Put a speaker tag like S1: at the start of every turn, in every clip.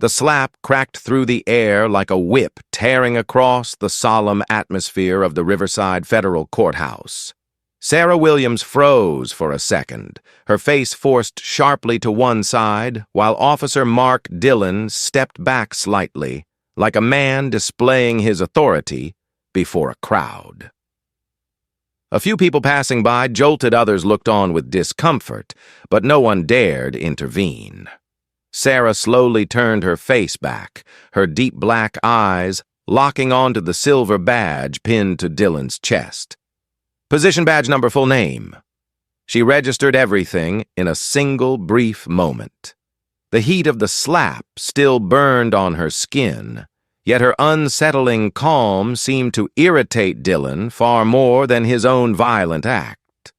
S1: The slap cracked through the air like a whip tearing across the solemn atmosphere of the Riverside Federal Courthouse. Sarah Williams froze for a second, her face forced sharply to one side, while Officer Mark Dillon stepped back slightly, like a man displaying his authority before a crowd. A few people passing by jolted, others looked on with discomfort, but no one dared intervene. Sarah slowly turned her face back, her deep black eyes locking onto the silver badge pinned to Dillon's chest. Position badge number, full name. She registered everything in a single brief moment. The heat of the slap still burned on her skin, yet her unsettling calm seemed to irritate Dillon far more than his own violent act.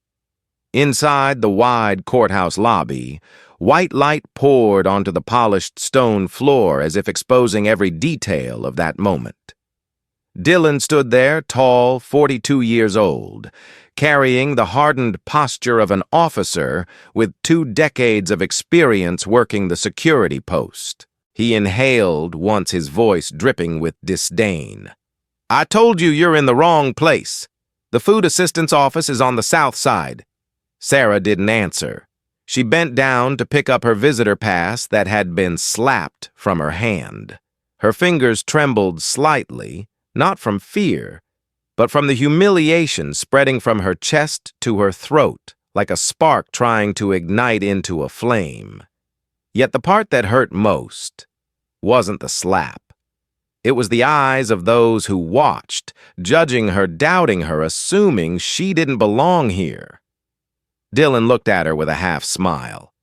S1: Inside the wide courthouse lobby, white light poured onto the polished stone floor as if exposing every detail of that moment. Dillon stood there, tall, 42 years old, carrying the hardened posture of an officer with 2 decades of experience working the security post. He inhaled, once his voice dripping with disdain. "I told you you're in the wrong place. The food assistance office is on the south side." Sarah didn't answer. She bent down to pick up her visitor pass that had been slapped from her hand. Her fingers trembled slightly, not from fear, but from the humiliation spreading from her chest to her throat, like a spark trying to ignite into a flame. Yet the part that hurt most wasn't the slap. It was the eyes of those who watched, judging her, doubting her, assuming she didn't belong here. Dillon looked at her with a half-smile.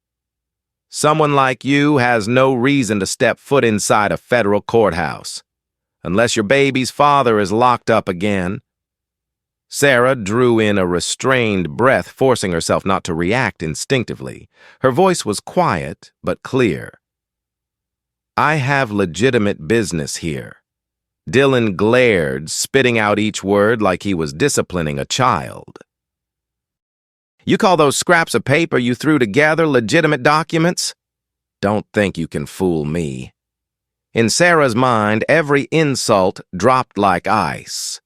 S1: "Someone like you has no reason to step foot inside a federal courthouse, unless your baby's father is locked up again." Sarah drew in a restrained breath, forcing herself not to react instinctively. Her voice was quiet but clear. "I have legitimate business here." Dillon glared, spitting out each word like he was disciplining a child. "You call those scraps of paper you threw together legitimate documents? Don't think you can fool me." In Sarah's mind, every insult dropped like ice.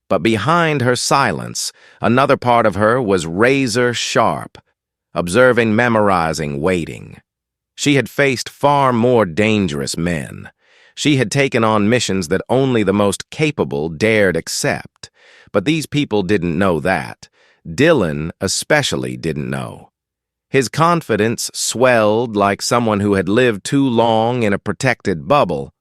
S1: But behind her silence, another part of her was razor sharp, observing, memorizing, waiting. She had faced far more dangerous men. She had taken on missions that only the most capable dared accept. But these people didn't know that. Dillon especially didn't know. His confidence swelled like someone who had lived too long in a protected bubble.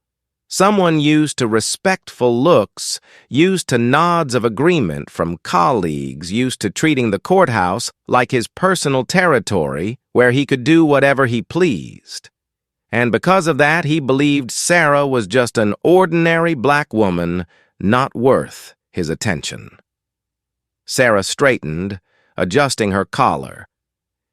S1: Someone used to respectful looks, used to nods of agreement from colleagues, used to treating the courthouse like his personal territory where he could do whatever he pleased. And because of that, he believed Sarah was just an ordinary black woman not worth his attention. Sarah straightened, adjusting her collar.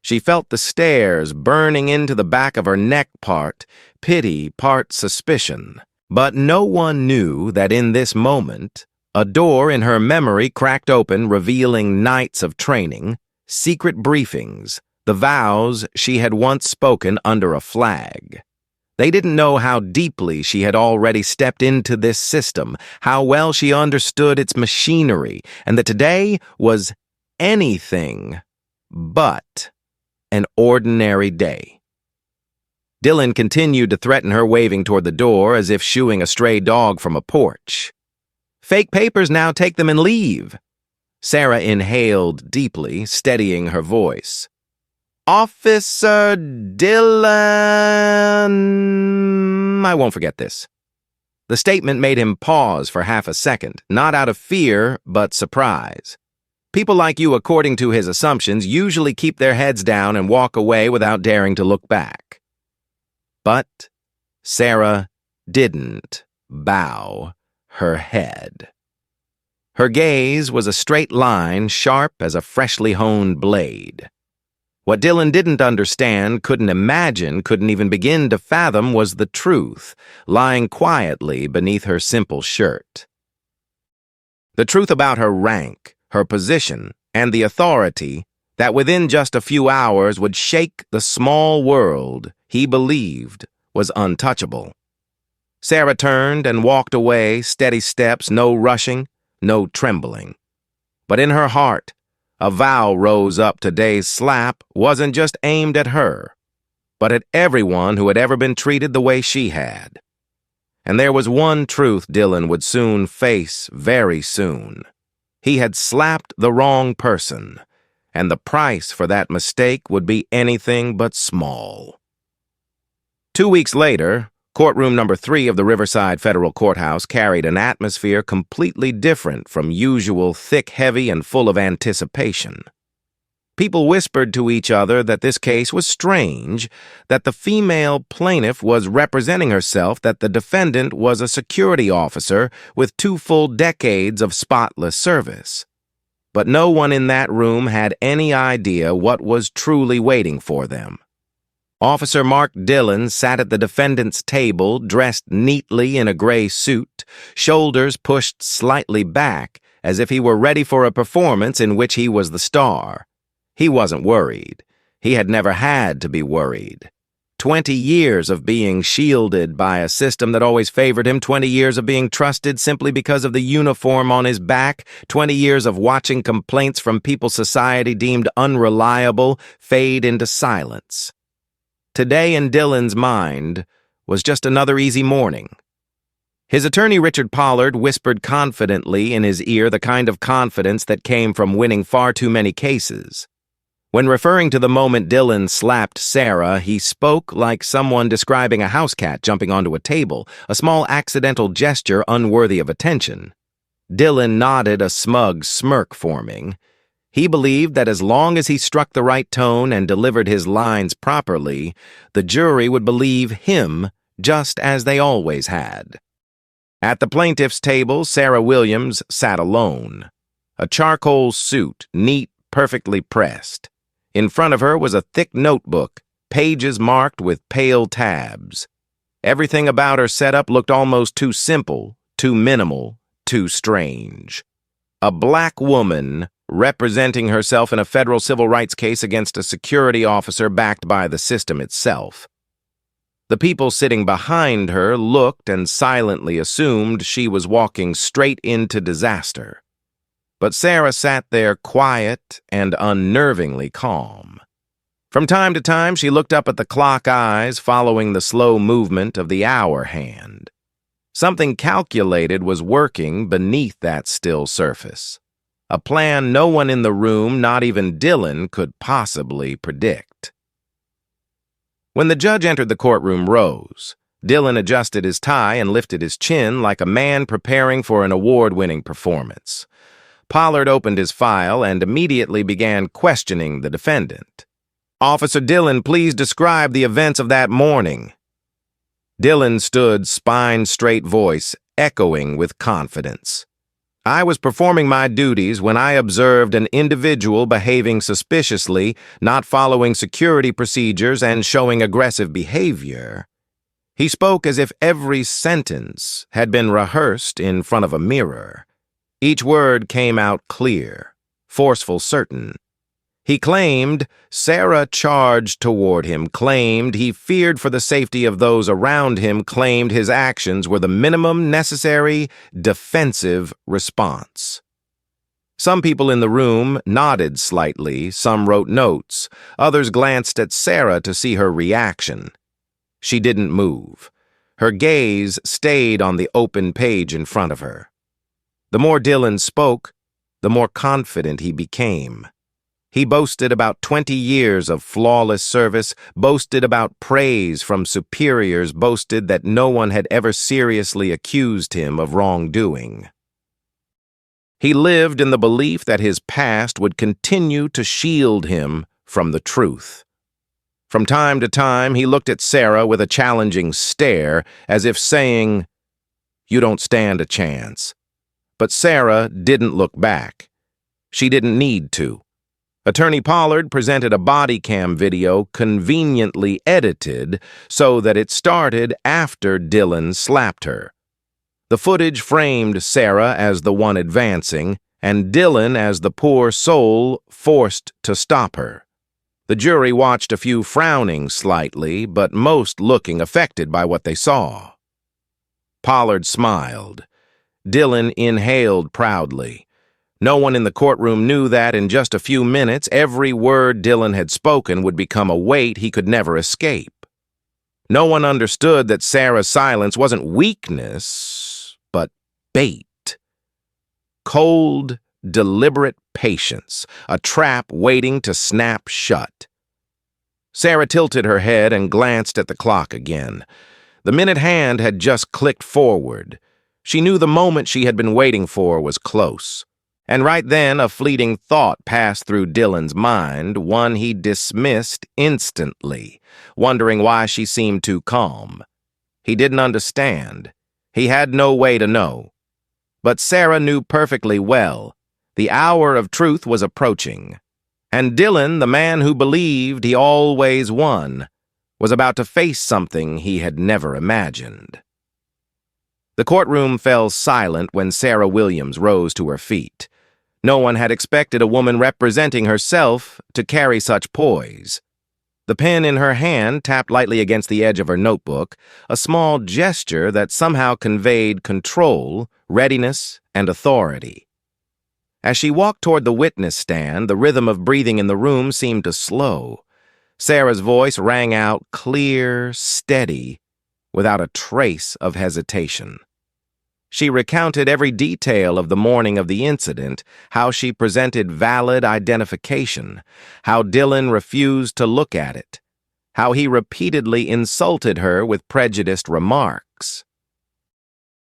S1: She felt the stares burning into the back of her neck, part pity, part suspicion. But no one knew that in this moment, a door in her memory cracked open, revealing nights of training, secret briefings, the vows she had once spoken under a flag. They didn't know how deeply she had already stepped into this system, how well she understood its machinery, and that today was anything but an ordinary day. Dillon continued to threaten her, waving toward the door as if shooing a stray dog from a porch. "Fake papers now, take them and leave." Sarah inhaled deeply, steadying her voice. "Officer Dillon..." I won't forget this. The statement made him pause for half a second, not out of fear, but surprise. People like you, according to his assumptions, usually keep their heads down and walk away without daring to look back. But Sarah didn't bow her head. Her gaze was a straight line, sharp as a freshly honed blade. What Dillon didn't understand, couldn't imagine, couldn't even begin to fathom was the truth, lying quietly beneath her simple shirt. The truth about her rank, her position, and the authority that within just a few hours would shake the small world he believed was untouchable. Sarah turned and walked away, steady steps, no rushing, no trembling. But in her heart, a vow rose up. Today's slap wasn't just aimed at her, but at everyone who had ever been treated the way she had. And there was one truth Dillon would soon face, very soon. He had slapped the wrong person, and the price for that mistake would be anything but small. 2 weeks later, courtroom number 3 of the Riverside Federal Courthouse carried an atmosphere completely different from usual, thick, heavy, and full of anticipation. People whispered to each other that this case was strange, that the female plaintiff was representing herself, that the defendant was a security officer with 2 full decades of spotless service. But no one in that room had any idea what was truly waiting for them. Officer Mark Dillon sat at the defendant's table, dressed neatly in a gray suit, shoulders pushed slightly back, as if he were ready for a performance in which he was the star. He wasn't worried. He had never had to be worried. 20 years of being shielded by a system that always favored him, 20 years of being trusted simply because of the uniform on his back, 20 years of watching complaints from people society deemed unreliable fade into silence. Today in Dillon's mind was just another easy morning. His attorney Richard Pollard whispered confidently in his ear, the kind of confidence that came from winning far too many cases. When referring to the moment Dillon slapped Sarah, he spoke like someone describing a house cat jumping onto a table, a small accidental gesture unworthy of attention. Dillon nodded, a smug smirk forming. He believed that as long as he struck the right tone and delivered his lines properly, the jury would believe him just as they always had. At the plaintiff's table, Sarah Williams sat alone. A charcoal suit, neat, perfectly pressed. In front of her was a thick notebook, pages marked with pale tabs. Everything about her setup looked almost too simple, too minimal, too strange. A black woman representing herself in a federal civil rights case against a security officer backed by the system itself. The people sitting behind her looked and silently assumed she was walking straight into disaster. But Sarah sat there quiet and unnervingly calm. From time to time, she looked up at the clock, eyes following the slow movement of the hour hand. Something calculated was working beneath that still surface. A plan no one in the room, not even Dillon, could possibly predict. When the judge entered the courtroom, Rose, Dillon adjusted his tie and lifted his chin like a man preparing for an award-winning performance. Pollard opened his file and immediately began questioning the defendant. "Officer Dillon, please describe the events of that morning." Dillon stood, spine-straight voice echoing with confidence. "I was performing my duties when I observed an individual behaving suspiciously, not following security procedures, and showing aggressive behavior." He spoke as if every sentence had been rehearsed in front of a mirror. Each word came out clear, forceful, certain. He claimed Sarah charged toward him, claimed he feared for the safety of those around him, claimed his actions were the minimum necessary defensive response. Some people in the room nodded slightly, some wrote notes, others glanced at Sarah to see her reaction. She didn't move. Her gaze stayed on the open page in front of her. The more Dillon spoke, the more confident he became. He boasted about 20 years of flawless service, boasted about praise from superiors, boasted that no one had ever seriously accused him of wrongdoing. He lived in the belief that his past would continue to shield him from the truth. From time to time, he looked at Sarah with a challenging stare, as if saying, "You don't stand a chance." But Sarah didn't look back. She didn't need to. Attorney Pollard presented a body cam video conveniently edited so that it started after Dillon slapped her. The footage framed Sarah as the one advancing, and Dillon as the poor soul forced to stop her. The jury watched, a few frowning slightly, but most looking affected by what they saw. Pollard smiled. Dillon inhaled proudly. No one in the courtroom knew that in just a few minutes, every word Dillon had spoken would become a weight he could never escape. No one understood that Sarah's silence wasn't weakness, but bait. Cold, deliberate patience, a trap waiting to snap shut. Sarah tilted her head and glanced at the clock again. The minute hand had just clicked forward. She knew the moment she had been waiting for was close. And right then, a fleeting thought passed through Dillon's mind, one he dismissed instantly, wondering why she seemed too calm. He didn't understand. He had no way to know. But Sarah knew perfectly well. The hour of truth was approaching. And Dillon, the man who believed he always won, was about to face something he had never imagined. The courtroom fell silent when Sarah Williams rose to her feet. No one had expected a woman representing herself to carry such poise. The pen in her hand tapped lightly against the edge of her notebook, a small gesture that somehow conveyed control, readiness, and authority. As she walked toward the witness stand, the rhythm of breathing in the room seemed to slow. Sarah's voice rang out clear, steady, without a trace of hesitation. She recounted every detail of the morning of the incident, how she presented valid identification, how Dillon refused to look at it, how he repeatedly insulted her with prejudiced remarks.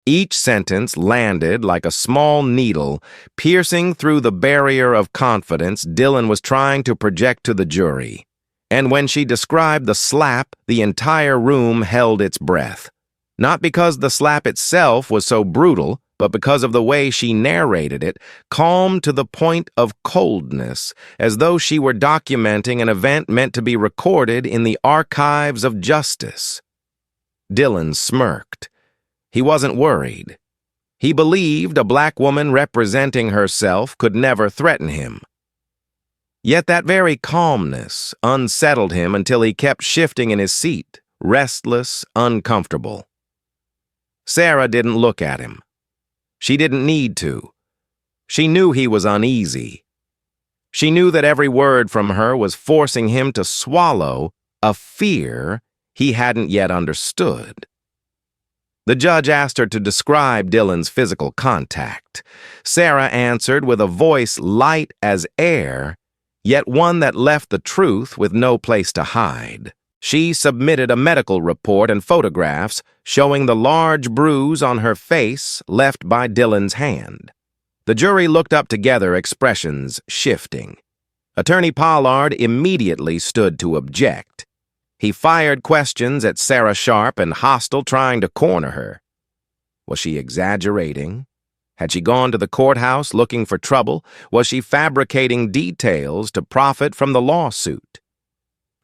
S1: Each sentence landed like a small needle, piercing through the barrier of confidence Dillon was trying to project to the jury. And when she described the slap, the entire room held its breath. Not because the slap itself was so brutal, but because of the way she narrated it, calm to the point of coldness, as though she were documenting an event meant to be recorded in the archives of justice. Dillon smirked. He wasn't worried. He believed a black woman representing herself could never threaten him. Yet that very calmness unsettled him until he kept shifting in his seat, restless, uncomfortable. Sarah didn't look at him. She didn't need to. She knew he was uneasy. She knew that every word from her was forcing him to swallow a fear he hadn't yet understood. The judge asked her to describe Dillon's physical contact. Sarah answered with a voice light as air, yet one that left the truth with no place to hide. She submitted a medical report and photographs showing the large bruise on her face left by Dillon's hand. The jury looked up together, expressions shifting. Attorney Pollard immediately stood to object. He fired questions at Sarah sharp and hostile, trying to corner her. Was she exaggerating? Had she gone to the courthouse looking for trouble? Was she fabricating details to profit from the lawsuit?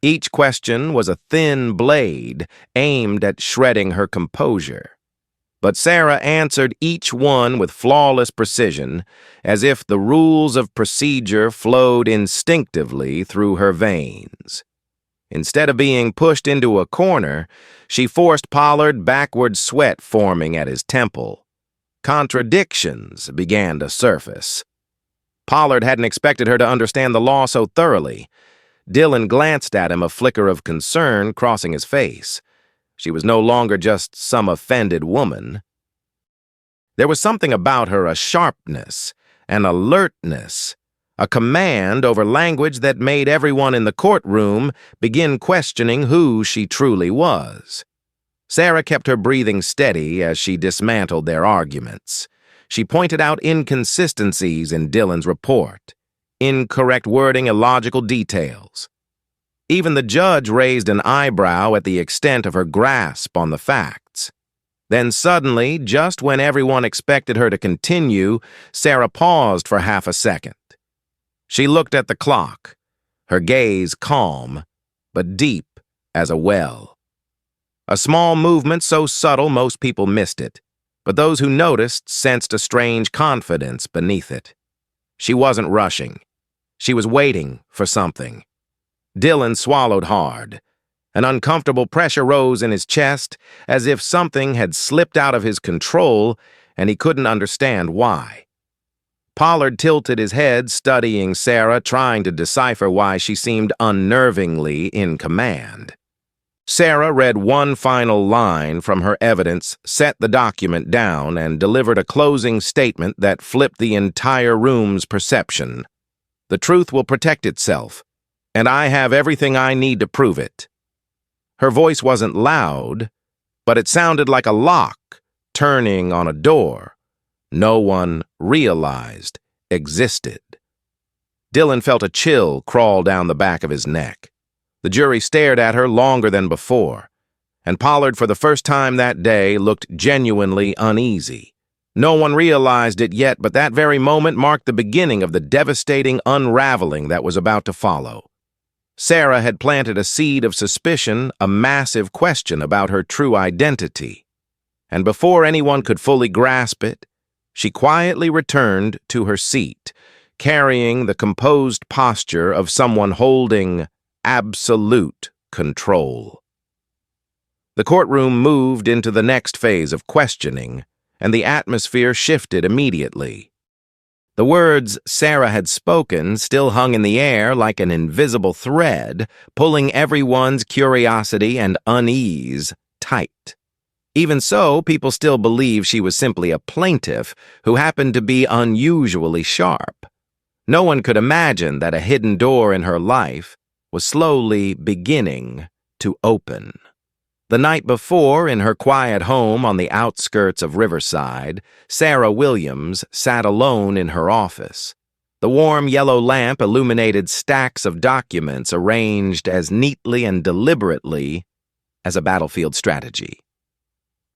S1: Each question was a thin blade aimed at shredding her composure. But Sarah answered each one with flawless precision, as if the rules of procedure flowed instinctively through her veins. Instead of being pushed into a corner, she forced Pollard, backward sweat forming at his temple. Contradictions began to surface. Pollard hadn't expected her to understand the law so thoroughly. Dillon glanced at him, a flicker of concern crossing his face. She was no longer just some offended woman. There was something about her, a sharpness, an alertness, a command over language that made everyone in the courtroom begin questioning who she truly was. Sarah kept her breathing steady as she dismantled their arguments. She pointed out inconsistencies in Dillon's report. Incorrect wording, illogical details. Even the judge raised an eyebrow at the extent of her grasp on the facts. Then suddenly, just when everyone expected her to continue, Sarah paused for half a second. She looked at the clock, her gaze calm, but deep as a well. A small movement so subtle most people missed it, but those who noticed sensed a strange confidence beneath it. She wasn't rushing. She was waiting for something. Dillon swallowed hard. An uncomfortable pressure rose in his chest, as if something had slipped out of his control and he couldn't understand why. Pollard tilted his head, studying Sarah, trying to decipher why she seemed unnervingly in command. Sarah read one final line from her evidence, set the document down, and delivered a closing statement that flipped the entire room's perception. "The truth will protect itself, and I have everything I need to prove it." Her voice wasn't loud, but it sounded like a lock turning on a door no one realized existed. Dillon felt a chill crawl down the back of his neck. The jury stared at her longer than before, and Pollard, for the first time that day, looked genuinely uneasy. No one realized it yet, but that very moment marked the beginning of the devastating unraveling that was about to follow. Sarah had planted a seed of suspicion, a massive question about her true identity. And before anyone could fully grasp it, she quietly returned to her seat, carrying the composed posture of someone holding absolute control. The courtroom moved into the next phase of questioning, and the atmosphere shifted immediately. The words Sarah had spoken still hung in the air like an invisible thread, pulling everyone's curiosity and unease tight. Even so, people still believed she was simply a plaintiff who happened to be unusually sharp. No one could imagine that a hidden door in her life was slowly beginning to open. The night before, in her quiet home on the outskirts of Riverside, Sarah Williams sat alone in her office. The warm yellow lamp illuminated stacks of documents arranged as neatly and deliberately as a battlefield strategy.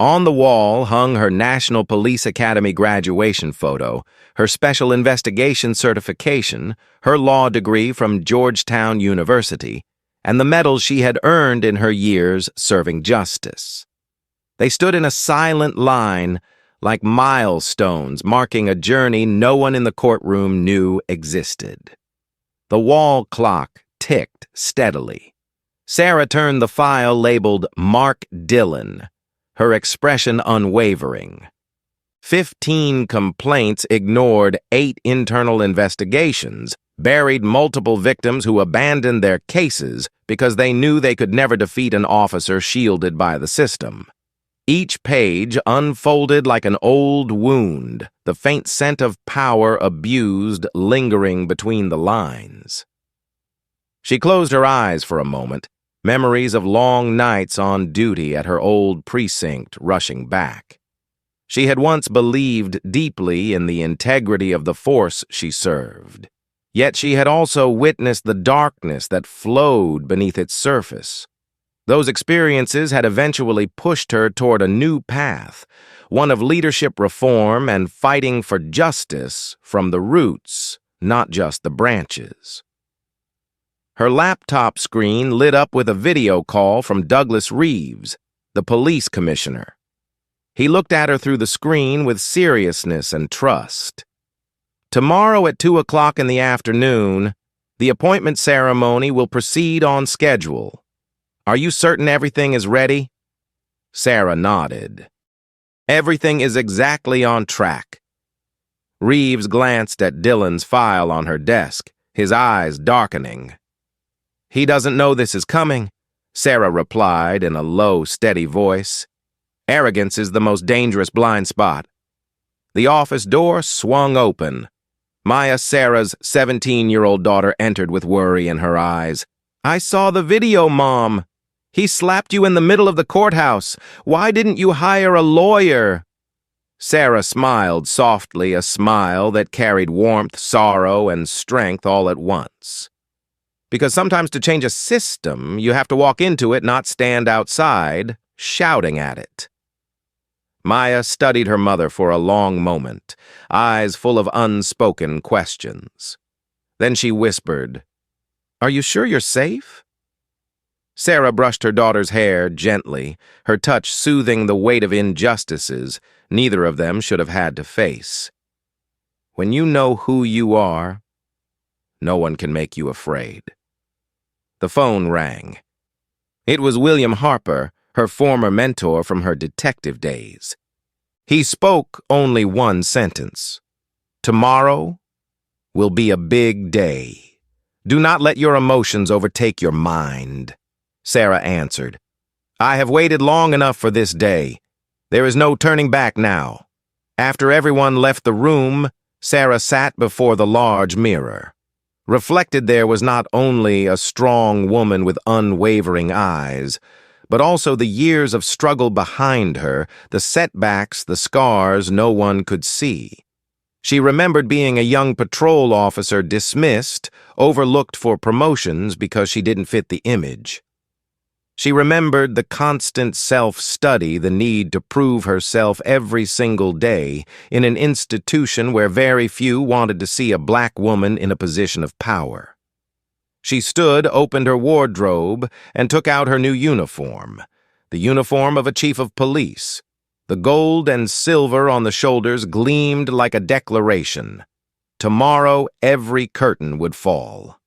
S1: On the wall hung her National Police Academy graduation photo, her special investigation certification, her law degree from Georgetown University, and the medals she had earned in her years serving justice. They stood in a silent line, like milestones marking a journey no one in the courtroom knew existed. The wall clock ticked steadily. Sarah turned the file labeled Mark Dillon, her expression unwavering. 15 complaints ignored 8 internal investigations, buried multiple victims who abandoned their cases because they knew they could never defeat an officer shielded by the system. Each page unfolded like an old wound, the faint scent of power abused lingering between the lines. She closed her eyes for a moment, memories of long nights on duty at her old precinct rushing back. She had once believed deeply in the integrity of the force she served. Yet she had also witnessed the darkness that flowed beneath its surface. Those experiences had eventually pushed her toward a new path, one of leadership reform and fighting for justice from the roots, not just the branches. Her laptop screen lit up with a video call from Douglas Reeves, the police commissioner. He looked at her through the screen with seriousness and trust. "Tomorrow at 2 o'clock in the afternoon, the appointment ceremony will proceed on schedule. Are you certain everything is ready?" Sarah nodded. "Everything is exactly on track." Reeves glanced at Dillon's file on her desk, his eyes darkening. "He doesn't know this is coming," Sarah replied in a low, steady voice. "Arrogance is the most dangerous blind spot." The office door swung open. Maya, Sarah's 17-year-old daughter, entered with worry in her eyes. "I saw the video, Mom. He slapped you in the middle of the courthouse. Why didn't you hire a lawyer?" Sarah smiled softly, a smile that carried warmth, sorrow, and strength all at once. "Because sometimes to change a system, you have to walk into it, not stand outside, shouting at it." Maya studied her mother for a long moment, eyes full of unspoken questions. Then she whispered, "Are you sure you're safe?" Sarah brushed her daughter's hair gently, her touch soothing the weight of injustices neither of them should have had to face. "When you know who you are, no one can make you afraid." The phone rang. It was William Harper, her former mentor from her detective days. He spoke only one sentence. "Tomorrow will be a big day. Do not let your emotions overtake your mind," Sarah answered. "I have waited long enough for this day. There is no turning back now." After everyone left the room, Sarah sat before the large mirror. Reflected there was not only a strong woman with unwavering eyes, but also the years of struggle behind her, the setbacks, the scars no one could see. She remembered being a young patrol officer dismissed, overlooked for promotions because she didn't fit the image. She remembered the constant self-study, the need to prove herself every single day in an institution where very few wanted to see a black woman in a position of power. She stood, opened her wardrobe, and took out her new uniform, the uniform of a chief of police. The gold and silver on the shoulders gleamed like a declaration. Tomorrow, every curtain would fall.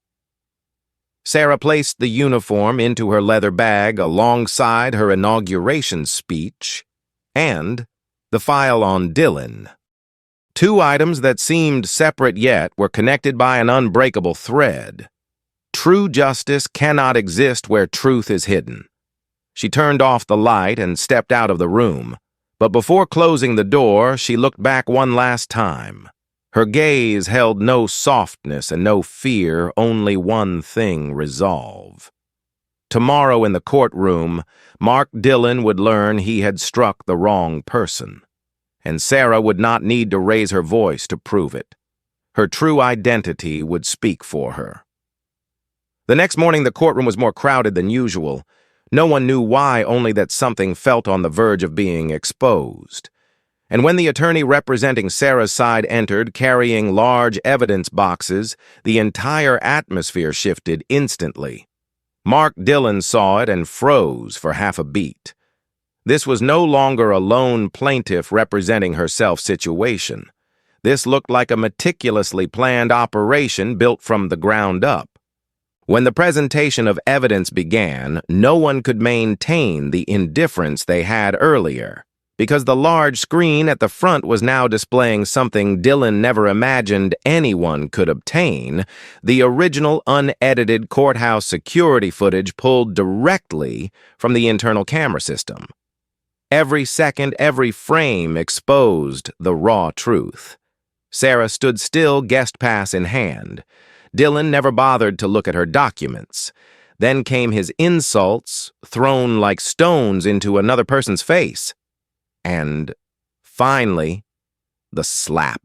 S1: Sarah placed the uniform into her leather bag alongside her inauguration speech and the file on Dillon. Two items that seemed separate yet were connected by an unbreakable thread. True justice cannot exist where truth is hidden. She turned off the light and stepped out of the room, but before closing the door, she looked back one last time. Her gaze held no softness and no fear, only one thing: resolve. Tomorrow in the courtroom, Mark Dillon would learn he had struck the wrong person, and Sarah would not need to raise her voice to prove it. Her true identity would speak for her. The next morning, the courtroom was more crowded than usual. No one knew why, only that something felt on the verge of being exposed. And when the attorney representing Sarah's side entered, carrying large evidence boxes, the entire atmosphere shifted instantly. Mark Dillon saw it and froze for half a beat. This was no longer a lone plaintiff representing her self-situation. This looked like a meticulously planned operation built from the ground up. When the presentation of evidence began, no one could maintain the indifference they had earlier, because the large screen at the front was now displaying something Dillon never imagined anyone could obtain: the original unedited courthouse security footage pulled directly from the internal camera system. Every second, every frame exposed the raw truth. Sarah stood still, guest pass in hand. Dillon never bothered to look at her documents. Then came his insults, thrown like stones into another person's face. And, finally, the slap.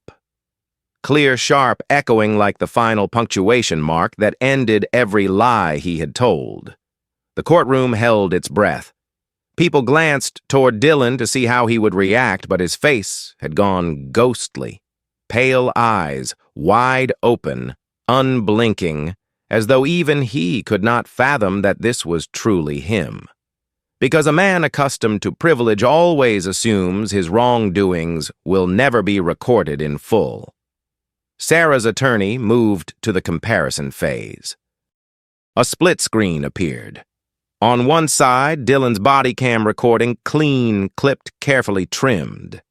S1: Clear, sharp, echoing like the final punctuation mark that ended every lie he had told. The courtroom held its breath. People glanced toward Dillon to see how he would react, but his face had gone ghostly. Pale eyes, wide open, unblinking, as though even he could not fathom that this was truly him. Because a man accustomed to privilege always assumes his wrongdoings will never be recorded in full. Sarah's attorney moved to the comparison phase. A split screen appeared. On one side, Dillon's body cam recording, clean, clipped, carefully trimmed.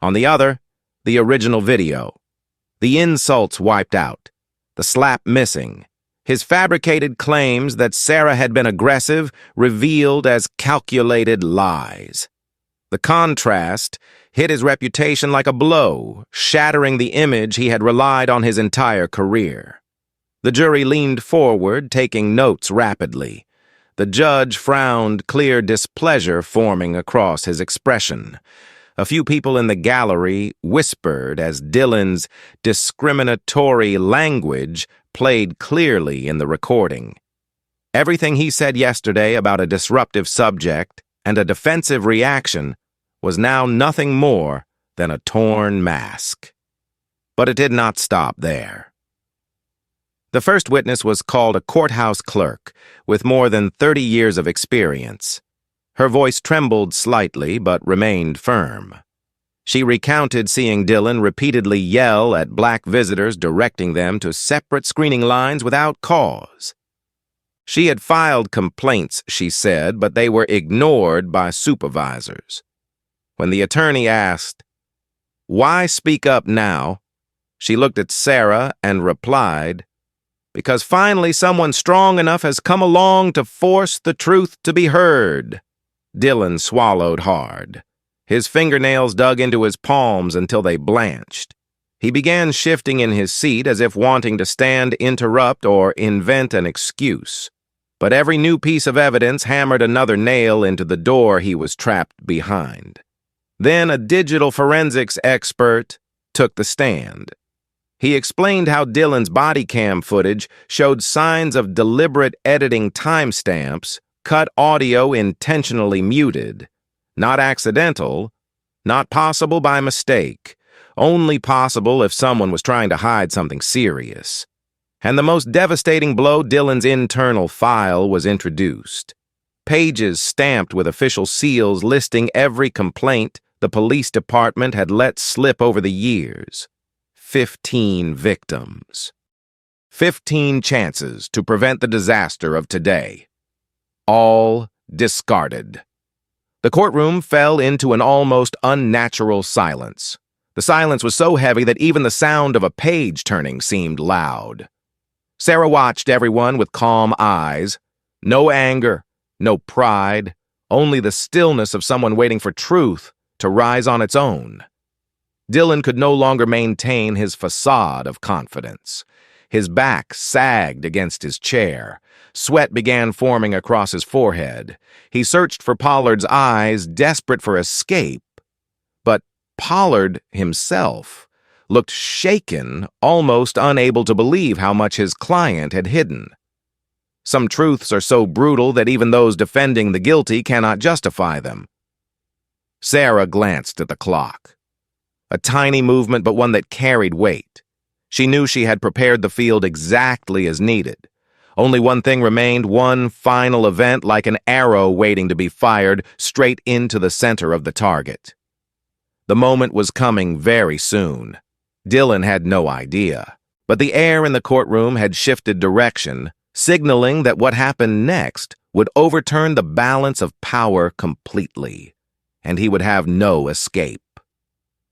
S1: On the other, the original video. The insults wiped out, the slap missing. His fabricated claims that Sarah had been aggressive revealed as calculated lies. The contrast hit his reputation like a blow, shattering the image he had relied on his entire career. The jury leaned forward, taking notes rapidly. The judge frowned, clear displeasure forming across his expression. A few people in the gallery whispered as Dillon's discriminatory language played clearly in the recording. Everything he said yesterday about a disruptive subject and a defensive reaction was now nothing more than a torn mask. But it did not stop there. The first witness was called a courthouse clerk with more than 30 years of experience. Her voice trembled slightly but remained firm. She recounted seeing Dillon repeatedly yell at black visitors, directing them to separate screening lines without cause. She had filed complaints, she said, but they were ignored by supervisors. When the attorney asked, "Why speak up now?" she looked at Sarah and replied, "Because finally someone strong enough has come along to force the truth to be heard." Dillon swallowed hard. His fingernails dug into his palms until they blanched. He began shifting in his seat as if wanting to stand, interrupt, or invent an excuse. But every new piece of evidence hammered another nail into the door he was trapped behind. Then a digital forensics expert took the stand. He explained how Dillon's body cam footage showed signs of deliberate editing timestamps, cut audio intentionally muted. Not accidental, not possible by mistake, only possible if someone was trying to hide something serious. And the most devastating blow, Dillon's internal file was introduced. Pages stamped with official seals listing every complaint the police department had let slip over the years. 15 victims. 15 chances to prevent the disaster of today. All discarded. The courtroom fell into an almost unnatural silence. The silence was so heavy that even the sound of a page turning seemed loud. Sarah watched everyone with calm eyes. No anger, no pride, only the stillness of someone waiting for truth to rise on its own. Dillon could no longer maintain his facade of confidence. His back sagged against his chair. Sweat began forming across his forehead. He searched for Pollard's eyes, desperate for escape. But Pollard himself looked shaken, almost unable to believe how much his client had hidden. Some truths are so brutal that even those defending the guilty cannot justify them. Sarah glanced at the clock. A tiny movement, but one that carried weight. She knew she had prepared the field exactly as needed. Only one thing remained, one final event like an arrow waiting to be fired straight into the center of the target. The moment was coming very soon. Dillon had no idea, but the air in the courtroom had shifted direction, signaling that what happened next would overturn the balance of power completely, and he would have no escape.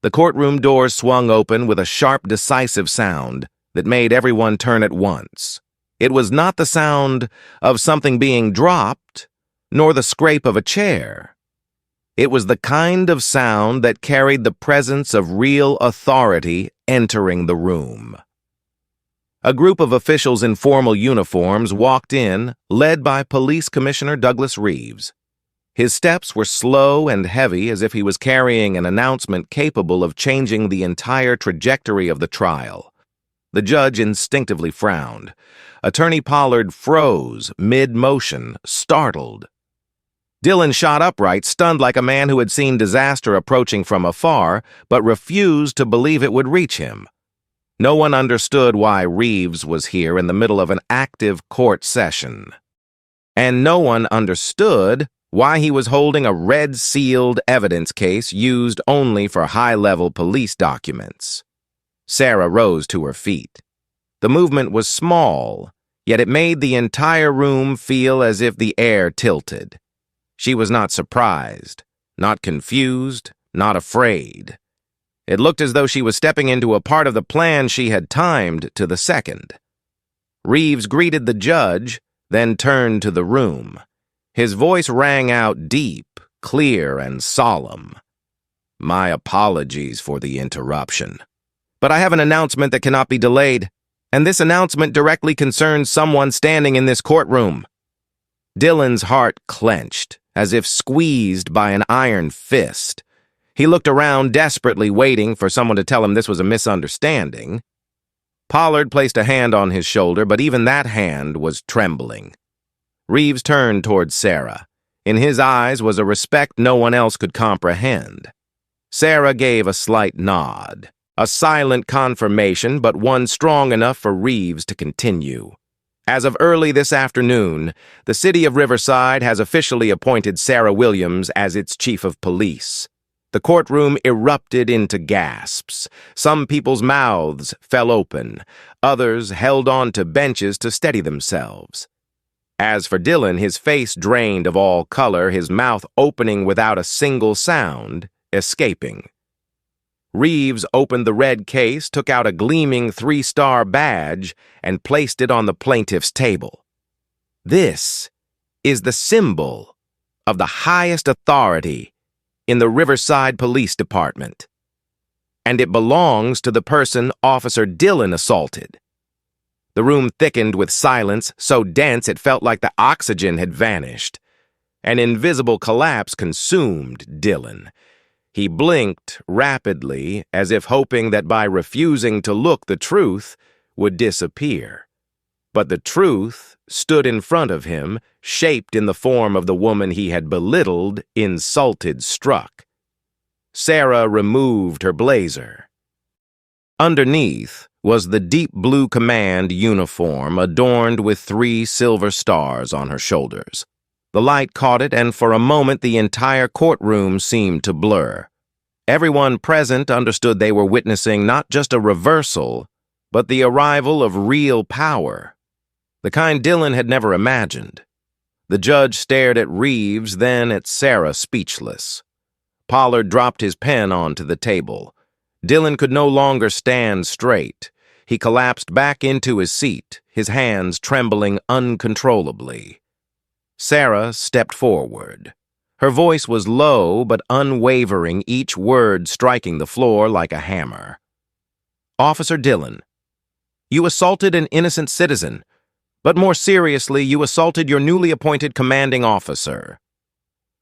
S1: The courtroom doors swung open with a sharp, decisive sound that made everyone turn at once. It was not the sound of something being dropped, nor the scrape of a chair. It was the kind of sound that carried the presence of real authority entering the room. A group of officials in formal uniforms walked in, led by Police Commissioner Douglas Reeves. His steps were slow and heavy, as if he was carrying an announcement capable of changing the entire trajectory of the trial. The judge instinctively frowned. Attorney Pollard froze, mid-motion, startled. Dillon shot upright, stunned like a man who had seen disaster approaching from afar, but refused to believe it would reach him. No one understood why Reeves was here in the middle of an active court session. And no one understood why he was holding a red-sealed evidence case used only for high-level police documents. Sarah rose to her feet. The movement was small, yet it made the entire room feel as if the air tilted. She was not surprised, not confused, not afraid. It looked as though she was stepping into a part of the plan she had timed to the second. Reeves greeted the judge, then turned to the room. His voice rang out deep, clear, and solemn. "My apologies for the interruption. But I have an announcement that cannot be delayed, and this announcement directly concerns someone standing in this courtroom." Dillon's heart clenched, as if squeezed by an iron fist. He looked around, desperately waiting for someone to tell him this was a misunderstanding. Pollard placed a hand on his shoulder, but even that hand was trembling. Reeves turned towards Sarah. In his eyes was a respect no one else could comprehend. Sarah gave a slight nod, a silent confirmation, but one strong enough for Reeves to continue. As of early this afternoon, the city of Riverside has officially appointed Sarah Williams as its chief of police. The courtroom erupted into gasps. Some people's mouths fell open. Others held on to benches to steady themselves. As for Dillon, his face drained of all color, his mouth opening without a single sound, escaping. Reeves opened the red case, took out a gleaming 3-star badge, and placed it on the plaintiff's table. This is the symbol of the highest authority in the Riverside Police Department, and it belongs to the person Officer Dillon assaulted. The room thickened with silence so dense it felt like the oxygen had vanished. An invisible collapse consumed Dillon. He blinked rapidly, as if hoping that by refusing to look the truth would disappear. But the truth stood in front of him, shaped in the form of the woman he had belittled, insulted, struck. Sarah removed her blazer. Underneath was the deep blue command uniform adorned with 3 silver stars on her shoulders. The light caught it, and for a moment the entire courtroom seemed to blur. Everyone present understood they were witnessing not just a reversal, but the arrival of real power, the kind Dillon had never imagined. The judge stared at Reeves, then at Sarah, speechless. Pollard dropped his pen onto the table. Dillon could no longer stand straight. He collapsed back into his seat, his hands trembling uncontrollably. Sarah stepped forward. Her voice was low but unwavering, each word striking the floor like a hammer. Officer Dillon, you assaulted an innocent citizen, but more seriously, you assaulted your newly appointed commanding officer.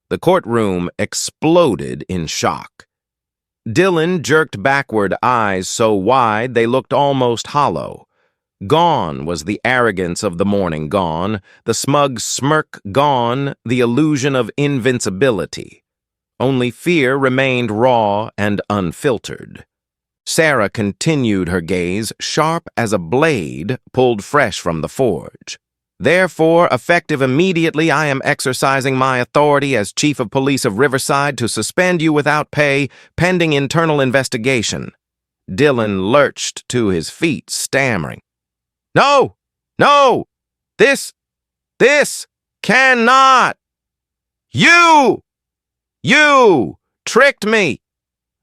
S1: The courtroom exploded in shock. Dillon jerked backward, eyes so wide they looked almost hollow. Gone was the arrogance of the morning, gone, the smug smirk gone, the illusion of invincibility. Only fear remained raw and unfiltered. Sarah continued her gaze, sharp as a blade pulled fresh from the forge. Therefore, effective immediately, I am exercising my authority as Chief of Police of Riverside to suspend you without pay, pending internal investigation. Dillon lurched to his feet, stammering. No! No! This cannot! You tricked me!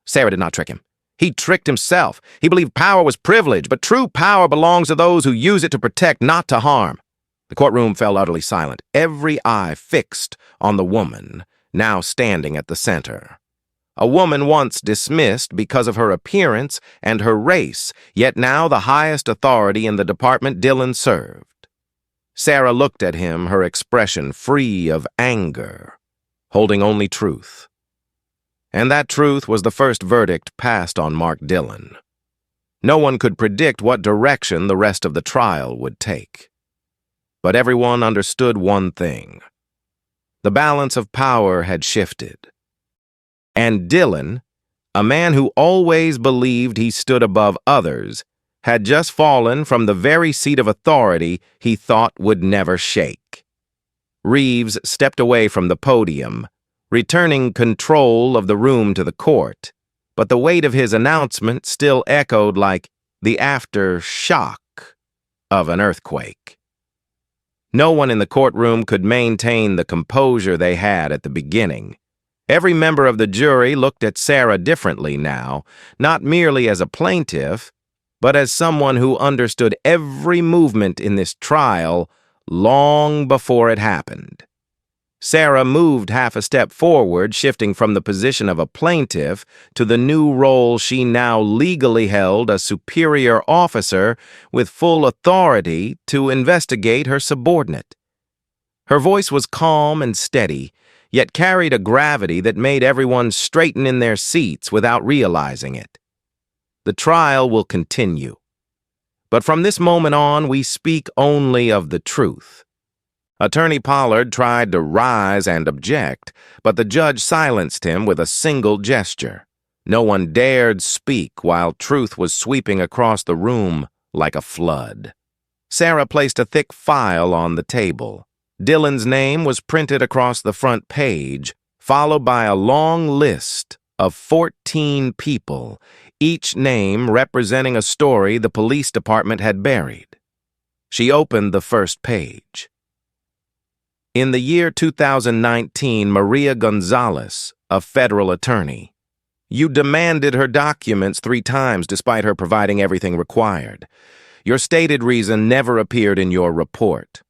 S1: Sarah did not trick him. He tricked himself. He believed power was privilege, but true power belongs to those who use it to protect, not to harm. The courtroom fell utterly silent, every eye fixed on the woman, now standing at the center. A woman once dismissed because of her appearance and her race, yet now the highest authority in the department Dillon served. Sarah looked at him, her expression free of anger, holding only truth. And that truth was the first verdict passed on Mark Dillon. No one could predict what direction the rest of the trial would take. But everyone understood one thing. The balance of power had shifted. And Dillon, a man who always believed he stood above others, had just fallen from the very seat of authority he thought would never shake. Reeves stepped away from the podium, returning control of the room to the court, but the weight of his announcement still echoed like the aftershock of an earthquake. No one in the courtroom could maintain the composure they had at the beginning. Every member of the jury looked at Sarah differently now, not merely as a plaintiff, but as someone who understood every movement in this trial long before it happened. Sarah moved half a step forward, shifting from the position of a plaintiff to the new role she now legally held, a superior officer with full authority to investigate her subordinate. Her voice was calm and steady, yet carried a gravity that made everyone straighten in their seats without realizing it. The trial will continue. But from this moment on, we speak only of the truth. Attorney Pollard tried to rise and object, but the judge silenced him with a single gesture. No one dared speak while truth was sweeping across the room like a flood. Sarah placed a thick file on the table. Dillon's name was printed across the front page, followed by a long list of 14 people, each name representing a story the police department had buried. She opened the first page. In the year 2019, Maria Gonzalez, a federal attorney. You demanded her documents 3 times despite her providing everything required. Your stated reason never appeared in your report.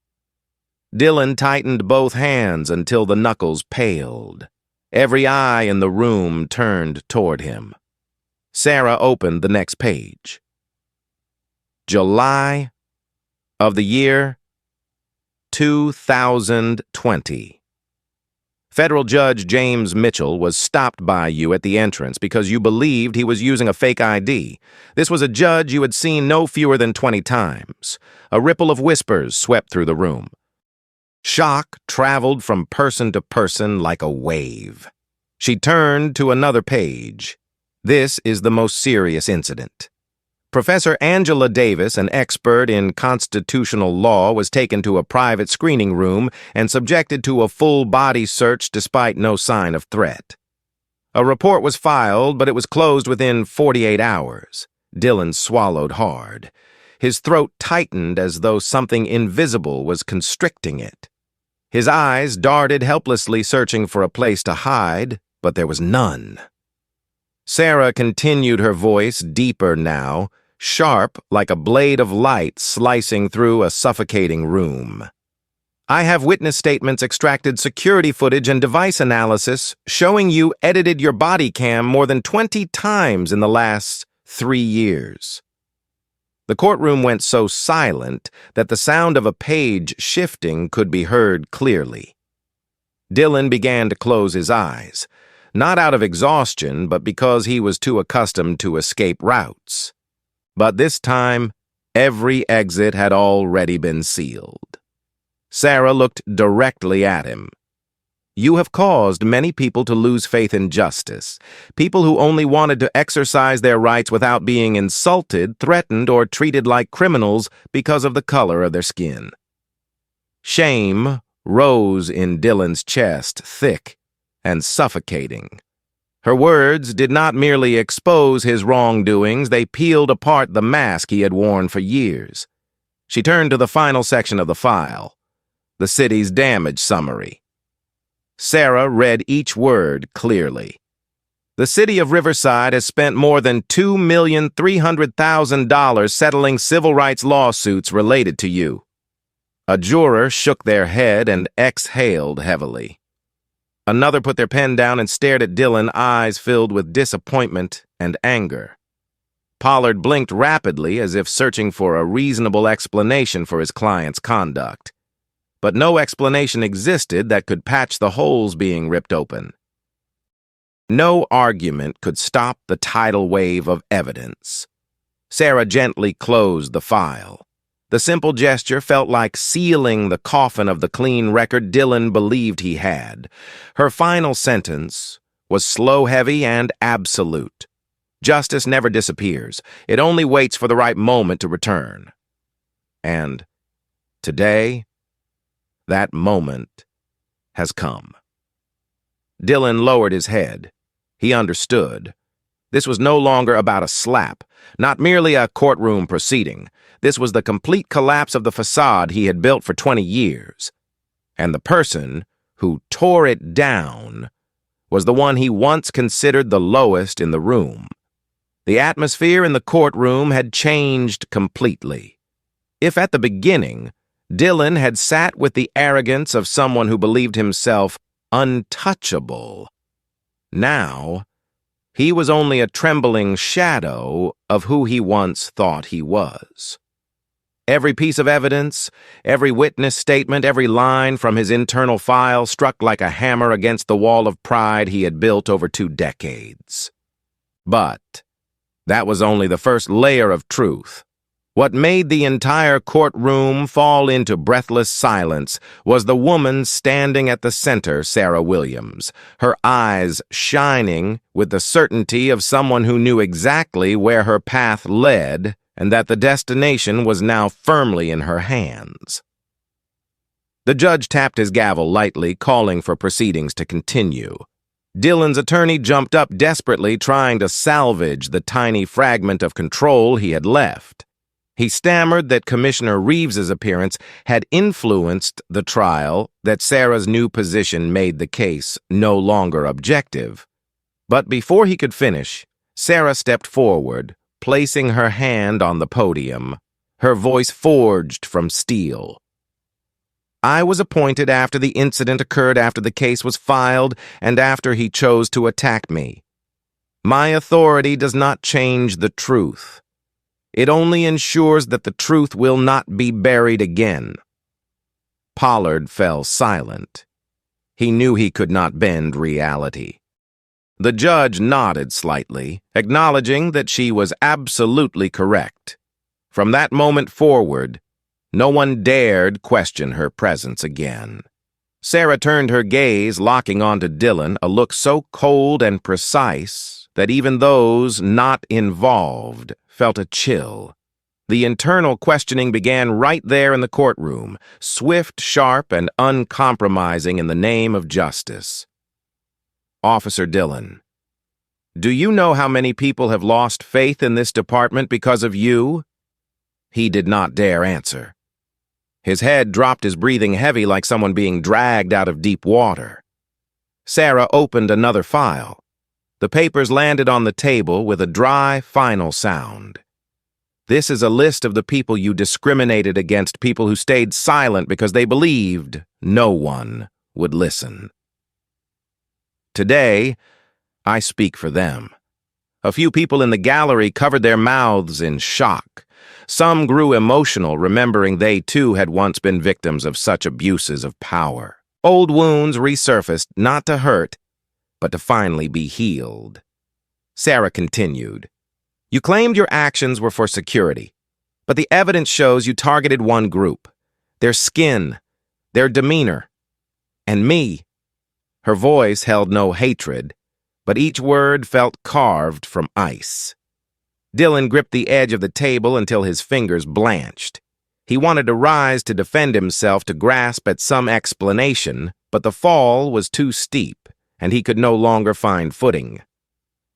S1: Dillon tightened both hands until the knuckles paled. Every eye in the room turned toward him. Sarah opened the next page. July of the year 2020. Federal Judge James Mitchell was stopped by you at the entrance because you believed he was using a fake ID. This was a judge you had seen no fewer than 20 times. A ripple of whispers swept through the room. Shock traveled from person to person like a wave. She turned to another page. This is the most serious incident. Professor Angela Davis, an expert in constitutional law, was taken to a private screening room and subjected to a full-body search despite no sign of threat. A report was filed, but it was closed within 48 hours. Dillon swallowed hard. His throat tightened as though something invisible was constricting it. His eyes darted helplessly, searching for a place to hide, but there was none. Sarah continued, her voice deeper now, sharp like a blade of light slicing through a suffocating room. I have witness statements, extracted security footage, and device analysis showing you edited your body cam more than 20 times in the last 3 years. The courtroom went so silent that the sound of a page shifting could be heard clearly. Dillon began to close his eyes, not out of exhaustion, but because he was too accustomed to escape routes. But this time, every exit had already been sealed. Sarah looked directly at him. You have caused many people to lose faith in justice, people who only wanted to exercise their rights without being insulted, threatened, or treated like criminals because of the color of their skin. Shame rose in Dillon's chest, thick and suffocating. Her words did not merely expose his wrongdoings, they peeled apart the mask he had worn for years. She turned to the final section of the file, the city's damage summary. Sarah read each word clearly. The city of Riverside has spent more than $2,300,000 settling civil rights lawsuits related to you. A juror shook their head and exhaled heavily. Another put their pen down and stared at Dillon, eyes filled with disappointment and anger. Pollard blinked rapidly as if searching for a reasonable explanation for his client's conduct. But no explanation existed that could patch the holes being ripped open. No argument could stop the tidal wave of evidence. Sarah gently closed the file. The simple gesture felt like sealing the coffin of the clean record Dillon believed he had. Her final sentence was slow, heavy, and absolute. Justice never disappears. It only waits for the right moment to return. And today, that moment has come. Dillon lowered his head. He understood. This was no longer about a slap, not merely a courtroom proceeding. This was the complete collapse of the facade he had built for 20 years. And the person who tore it down was the one he once considered the lowest in the room. The atmosphere in the courtroom had changed completely. If at the beginning, Dillon had sat with the arrogance of someone who believed himself untouchable, now he was only a trembling shadow of who he once thought he was. Every piece of evidence, every witness statement, every line from his internal file struck like a hammer against the wall of pride he had built over 2 decades. But that was only the first layer of truth. What made the entire courtroom fall into breathless silence was the woman standing at the center, Sarah Williams, her eyes shining with the certainty of someone who knew exactly where her path led and that the destination was now firmly in her hands. The judge tapped his gavel lightly, calling for proceedings to continue. Dillon's attorney jumped up desperately, trying to salvage the tiny fragment of control he had left. He stammered that Commissioner Reeves's appearance had influenced the trial, that Sarah's new position made the case no longer objective. But before he could finish, Sarah stepped forward, placing her hand on the podium, her voice forged from steel. I was appointed after the incident occurred, after the case was filed, and after he chose to attack me. My authority does not change the truth. It only ensures that the truth will not be buried again. Pollard fell silent. He knew he could not bend reality. The judge nodded slightly, acknowledging that she was absolutely correct. From that moment forward, no one dared question her presence again. Sarah turned her gaze, locking onto Dillon, a look so cold and precise that even those not involved felt a chill. The internal questioning began right there in the courtroom, swift, sharp, and uncompromising in the name of justice. Officer Dillon, do you know how many people have lost faith in this department because of you? He did not dare answer. His head dropped, his breathing heavy like someone being dragged out of deep water. Sarah opened another file. The papers landed on the table with a dry, final sound. This is a list of the people you discriminated against, people who stayed silent because they believed no one would listen. Today, I speak for them. A few people in the gallery covered their mouths in shock. Some grew emotional, remembering they too had once been victims of such abuses of power. Old wounds resurfaced, not to hurt, but to finally be healed. Sarah continued. You claimed your actions were for security, but the evidence shows you targeted one group, their skin, their demeanor, and me. Her voice held no hatred, but each word felt carved from ice. Dillon gripped the edge of the table until his fingers blanched. He wanted to rise to defend himself, to grasp at some explanation, but the fall was too steep, and he could no longer find footing.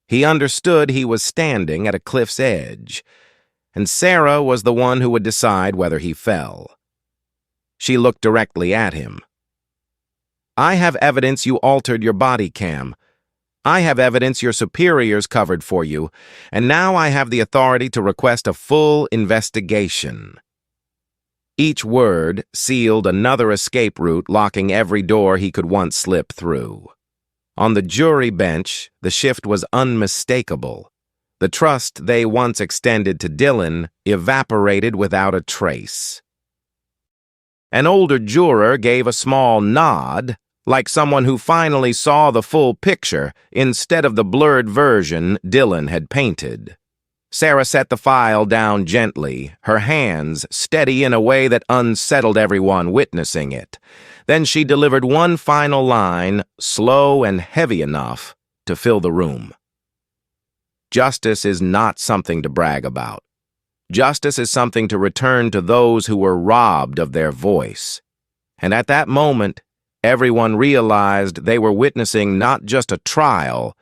S1: He understood he was standing at a cliff's edge, and Sarah was the one who would decide whether he fell. She looked directly at him. I have evidence you altered your body cam. I have evidence your superiors covered for you, and now I have the authority to request a full investigation. Each word sealed another escape route, locking every door he could once slip through. On the jury bench, the shift was unmistakable. The trust they once extended to Dillon evaporated without a trace. An older juror gave a small nod, like someone who finally saw the full picture instead of the blurred version Dillon had painted. Sarah set the file down gently, her hands steady in a way that unsettled everyone witnessing it. Then she delivered one final line, slow and heavy enough to fill the room. Justice is not something to brag about. Justice is something to return to those who were robbed of their voice. And at that moment, everyone realized they were witnessing not just a trial,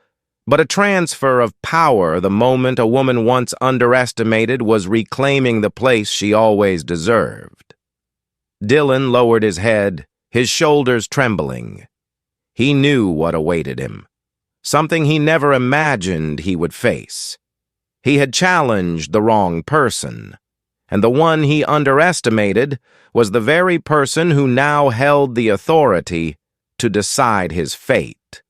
S1: but a transfer of power. The moment a woman once underestimated was reclaiming the place she always deserved. Dillon lowered his head, his shoulders trembling. He knew what awaited him, something he never imagined he would face. He had challenged the wrong person, and the one he underestimated was the very person who now held the authority to decide his fate.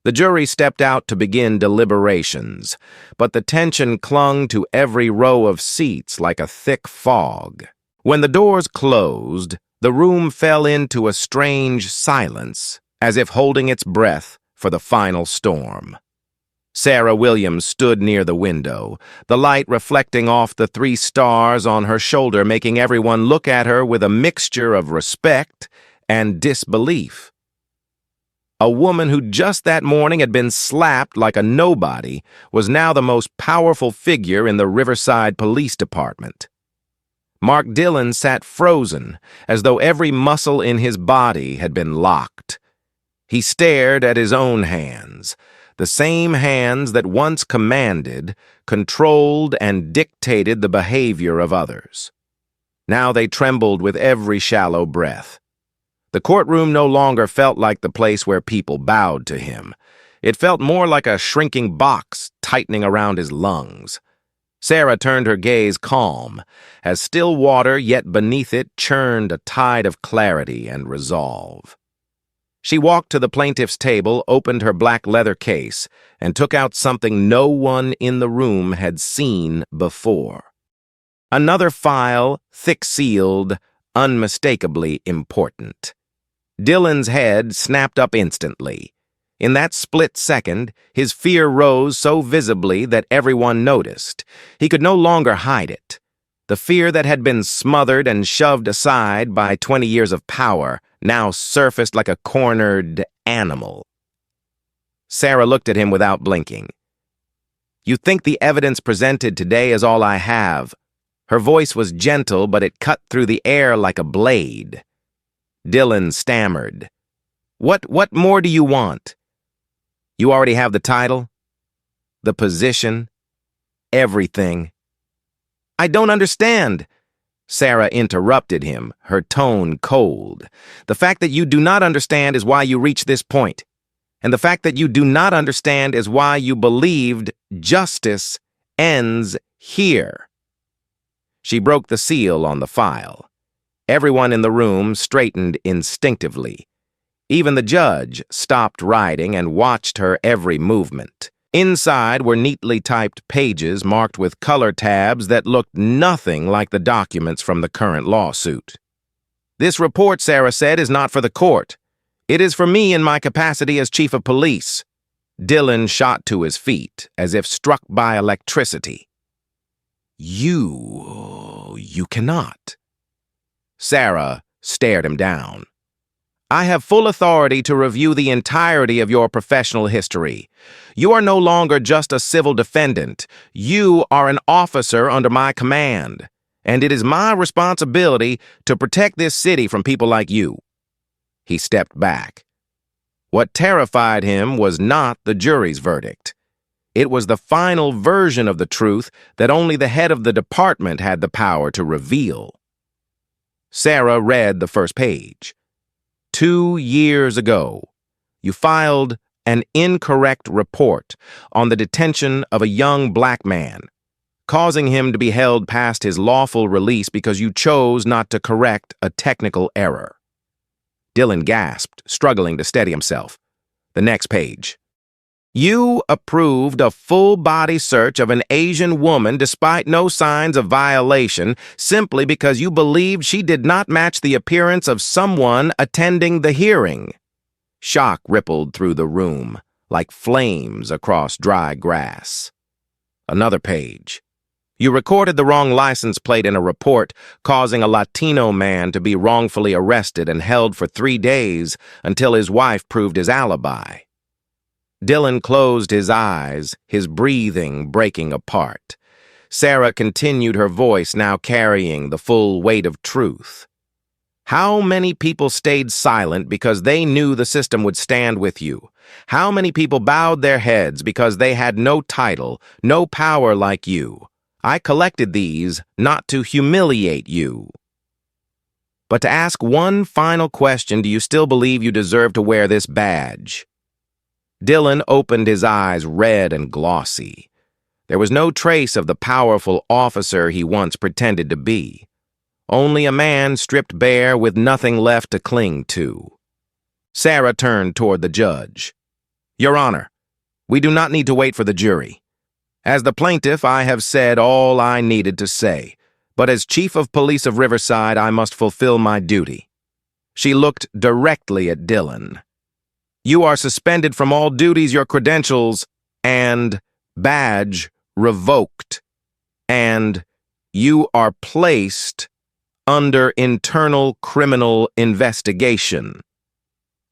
S1: The jury stepped out to begin deliberations, but the tension clung to every row of seats like a thick fog. When the doors closed, the room fell into a strange silence, as if holding its breath for the final storm. Sarah Williams stood near the window, the light reflecting off the 3 stars on her shoulder, making everyone look at her with a mixture of respect and disbelief. A woman who just that morning had been slapped like a nobody was now the most powerful figure in the Riverside Police Department. Mark Dillon sat frozen, as though every muscle in his body had been locked. He stared at his own hands, The same hands that once commanded, controlled, and dictated the behavior of others. Now they trembled with every shallow breath. The courtroom no longer felt like the place where people bowed to him. It felt more like a shrinking box tightening around his lungs. Sarah turned her gaze calm, as still water yet beneath it churned a tide of clarity and resolve. She walked to the plaintiff's table, opened her black leather case, and took out something no one in the room had seen before. Another file, thick-sealed, unmistakably important. Dillon's head snapped up instantly. In that split second, his fear rose so visibly that everyone noticed. He could no longer hide it. The fear that had been smothered and shoved aside by 20 years of power now surfaced like a cornered animal. Sarah looked at him without blinking. "You think the evidence presented today is all I have?" Her voice was gentle, but it cut through the air like a blade. Dillon stammered. What more do you want?" "You already have the title, the position, everything." "I don't understand." Sarah interrupted him, her tone cold. "The fact that you do not understand is why you reached this point. And the fact that you do not understand is why you believed justice ends here." She broke the seal on the file. Everyone in the room straightened instinctively. Even the judge stopped writing and watched her every movement. Inside were neatly typed pages marked with color tabs that looked nothing like the documents from the current lawsuit. "This report," Sarah said, "is not for the court. It is for me in my capacity as chief of police." Dillon shot to his feet, as if struck by electricity. You cannot." Sarah stared him down. "I have full authority to review the entirety of your professional history. You are no longer just a civil defendant. You are an officer under my command, and it is my responsibility to protect this city from people like you." He stepped back. What terrified him was not the jury's verdict. It was the final version of the truth that only the head of the department had the power to reveal. Sarah read the first page. 2 years ago, you filed an incorrect report on the detention of a young black man, causing him to be held past his lawful release because you chose not to correct a technical error. Dillon gasped, struggling to steady himself. The next page. You approved a full-body search of an Asian woman despite no signs of violation simply because you believed she did not match the appearance of someone attending the hearing. Shock rippled through the room, like flames across dry grass. Another page. You recorded the wrong license plate in a report, causing a Latino man to be wrongfully arrested and held for 3 days until his wife proved his alibi. Dillon closed his eyes, his breathing breaking apart. Sarah continued, her voice now carrying the full weight of truth. How many people stayed silent because they knew the system would stand with you? How many people bowed their heads because they had no title, no power like you? I collected these not to humiliate you, but to ask one final question: do you still believe you deserve to wear this badge? Dillon opened his eyes red and glossy. There was no trace of the powerful officer he once pretended to be. Only a man stripped bare with nothing left to cling to. Sarah turned toward the judge. "Your Honor, we do not need to wait for the jury. As the plaintiff, I have said all I needed to say, but as Chief of Police of Riverside, I must fulfill my duty." She looked directly at Dillon. "You are suspended from all duties, your credentials and badge revoked, and you are placed under internal criminal investigation."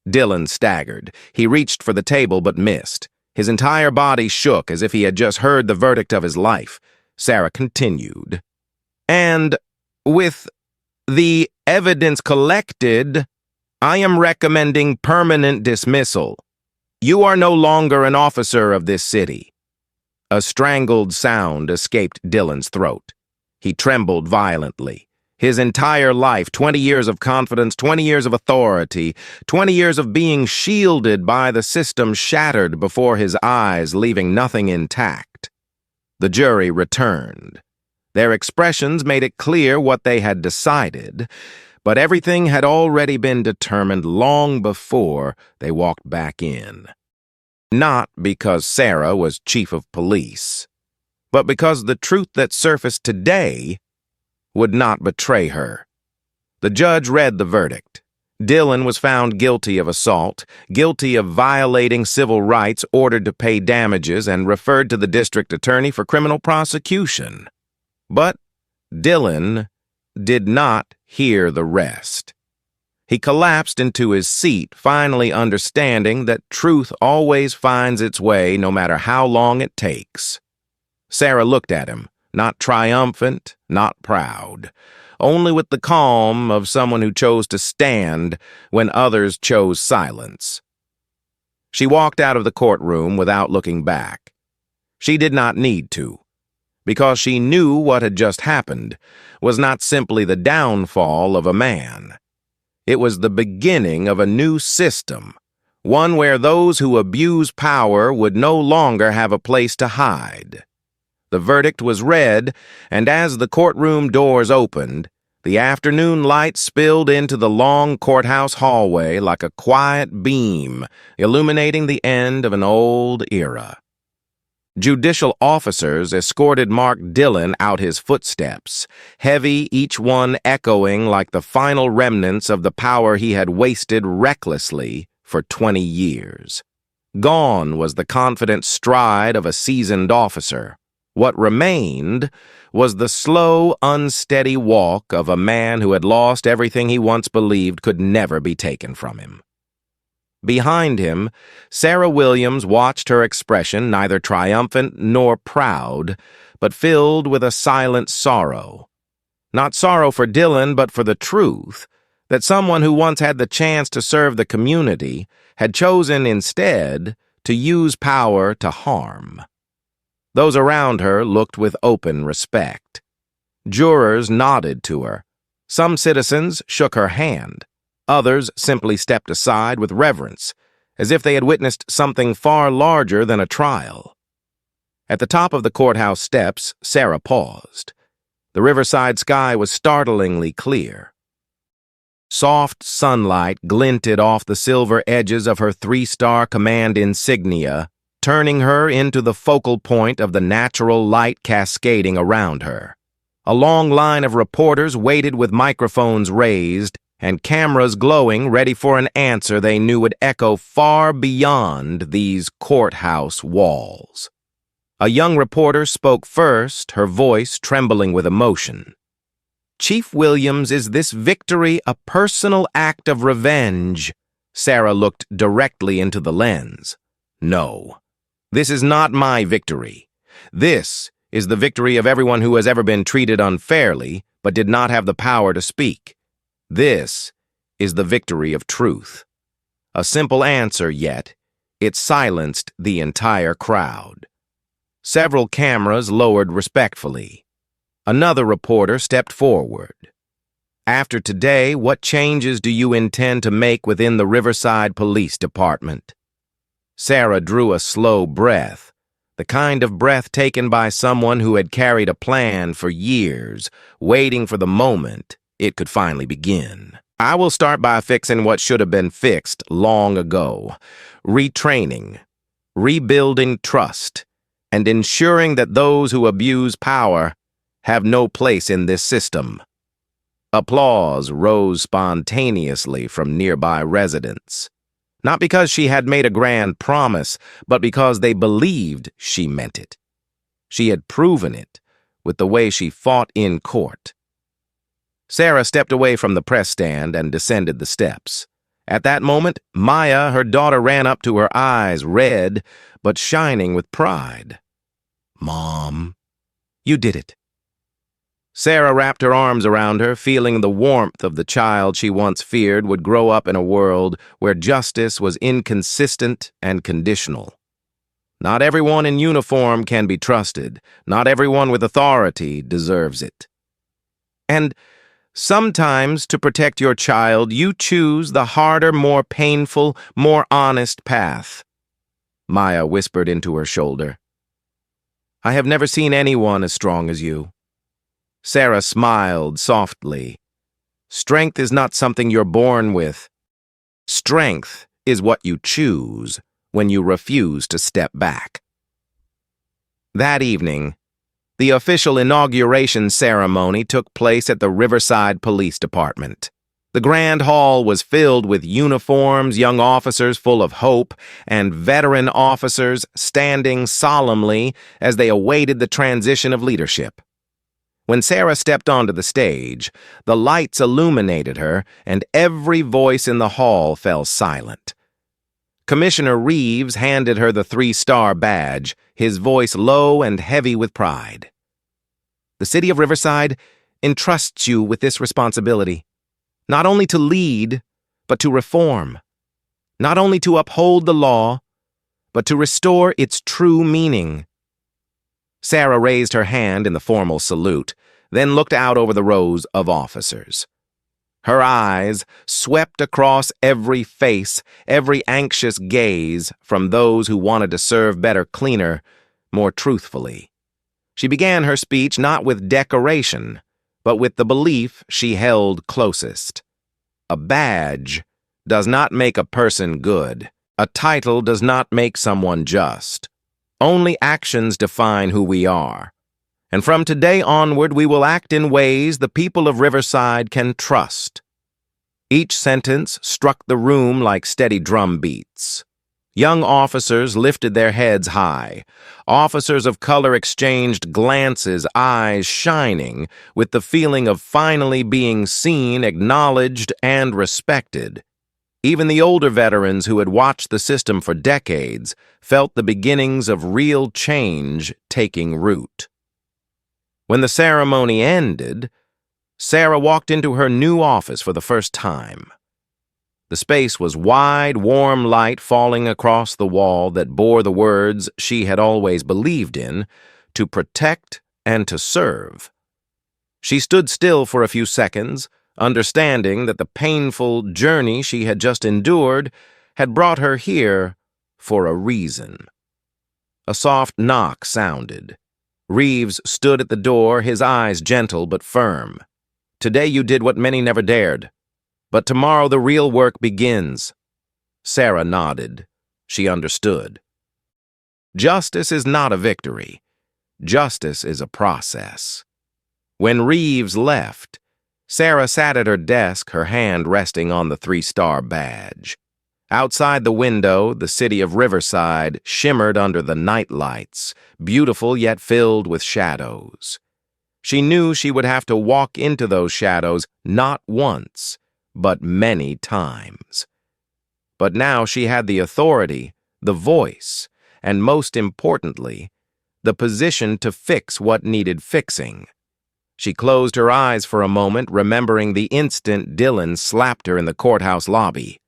S1: Dillon staggered. He reached for the table but missed. His entire body shook as if he had just heard the verdict of his life. Sarah continued. "And with the evidence collected, I am recommending permanent dismissal. You are no longer an officer of this city. A strangled sound escaped Dillon's throat. He trembled violently. His entire life, 20 years of confidence, 20 years of authority, 20 years of being shielded by the system shattered before his eyes, leaving nothing intact. The jury returned. Their expressions made it clear what they had decided, but everything had already been determined long before they walked back in. Not because Sarah was chief of police, but because the truth that surfaced today would not betray her. The judge read the verdict. Dillon was found guilty of assault, guilty of violating civil rights, ordered to pay damages, and referred to the district attorney for criminal prosecution. But Dillon did not hear the rest. He collapsed into his seat, finally understanding that truth always finds its way no matter how long it takes. Sarah looked at him, not triumphant, not proud, only with the calm of someone who chose to stand when others chose silence. She walked out of the courtroom without looking back. She did not need to, because she knew what had just happened was not simply the downfall of a man. It was the beginning of a new system, one where those who abuse power would no longer have a place to hide. The verdict was read, and as the courtroom doors opened, the afternoon light spilled into the long courthouse hallway like a quiet beam, illuminating the end of an old era. Judicial officers escorted Mark Dillon out his footsteps, heavy, each one echoing like the final remnants of the power he had wasted recklessly for 20 years. Gone was the confident stride of a seasoned officer. What remained was the slow, unsteady walk of a man who had lost everything he once believed could never be taken from him. Behind him, Sarah Williams watched, her expression neither triumphant nor proud, but filled with a silent sorrow. Not sorrow for Dillon, but for the truth that someone who once had the chance to serve the community had chosen instead to use power to harm. Those around her looked with open respect. Jurors nodded to her. Some citizens shook her hand. Others simply stepped aside with reverence, as if they had witnessed something far larger than a trial. At the top of the courthouse steps, Sarah paused. The riverside sky was startlingly clear. Soft sunlight glinted off the silver edges of her three-star command insignia, turning her into the focal point of the natural light cascading around her. A long line of reporters waited with microphones raised and cameras glowing, ready for an answer they knew would echo far beyond these courthouse walls. A young reporter spoke first, her voice trembling with emotion. "Chief Williams, is this victory a personal act of revenge?" Sarah looked directly into the lens. "No. This is not my victory. This is the victory of everyone who has ever been treated unfairly, but did not have the power to speak. This is the victory of truth." A simple answer, yet it silenced the entire crowd. Several cameras lowered respectfully. Another reporter stepped forward. "After today, what changes do you intend to make within the Riverside Police Department?" Sarah drew a slow breath, the kind of breath taken by someone who had carried a plan for years, waiting for the moment it could finally begin. "I will start by fixing what should have been fixed long ago. Retraining, rebuilding trust, and ensuring that those who abuse power have no place in this system." Applause rose spontaneously from nearby residents. Not because she had made a grand promise, but because they believed she meant it. She had proven it with the way she fought in court. Sarah stepped away from the press stand and descended the steps. At that moment, Maya, her daughter, ran up to her, eyes red but shining with pride. "Mom, you did it." Sarah wrapped her arms around her, feeling the warmth of the child she once feared would grow up in a world where justice was inconsistent and conditional. Not everyone in uniform can be trusted. Not everyone with authority deserves it. And sometimes, to protect your child, you choose the harder, more painful, more honest path. Maya whispered into her shoulder. I have never seen anyone as strong as you. Sarah smiled softly. Strength is not something you're born with. Strength is what you choose when you refuse to step back. That evening, the official inauguration ceremony took place at the Riverside Police Department. The grand hall was filled with uniforms, young officers full of hope, and veteran officers standing solemnly as they awaited the transition of leadership. When Sarah stepped onto the stage, the lights illuminated her, and every voice in the hall fell silent. Commissioner Reeves handed her the 3-star badge, his voice low and heavy with pride. The city of Riverside entrusts you with this responsibility, not only to lead, but to reform, not only to uphold the law, but to restore its true meaning. Sarah raised her hand in the formal salute, then looked out over the rows of officers. Her eyes swept across every face, every anxious gaze from those who wanted to serve better, cleaner, more truthfully. She began her speech not with decoration, but with the belief she held closest. A badge does not make a person good. A title does not make someone just. Only actions define who we are. And from today onward, we will act in ways the people of Riverside can trust. Each sentence struck the room like steady drum beats. Young officers lifted their heads high. Officers of color exchanged glances, eyes shining, with the feeling of finally being seen, acknowledged, and respected. Even the older veterans who had watched the system for decades felt the beginnings of real change taking root. When the ceremony ended, Sarah walked into her new office for the first time. The space was wide, warm light falling across the wall that bore the words she had always believed in, to protect and to serve. She stood still for a few seconds, understanding that the painful journey she had just endured had brought her here for a reason. A soft knock sounded. Reeves stood at the door, his eyes gentle but firm. Today you did what many never dared, but tomorrow the real work begins. Sarah nodded. She understood. Justice is not a victory. Justice is a process. When Reeves left, Sarah sat at her desk, her hand resting on the 3-star badge. Outside the window, the city of Riverside shimmered under the night lights, beautiful yet filled with shadows. She knew she would have to walk into those shadows not once, but many times. But now she had the authority, the voice, and most importantly, the position to fix what needed fixing. She closed her eyes for a moment, remembering the instant Dillon slapped her in the courthouse lobby.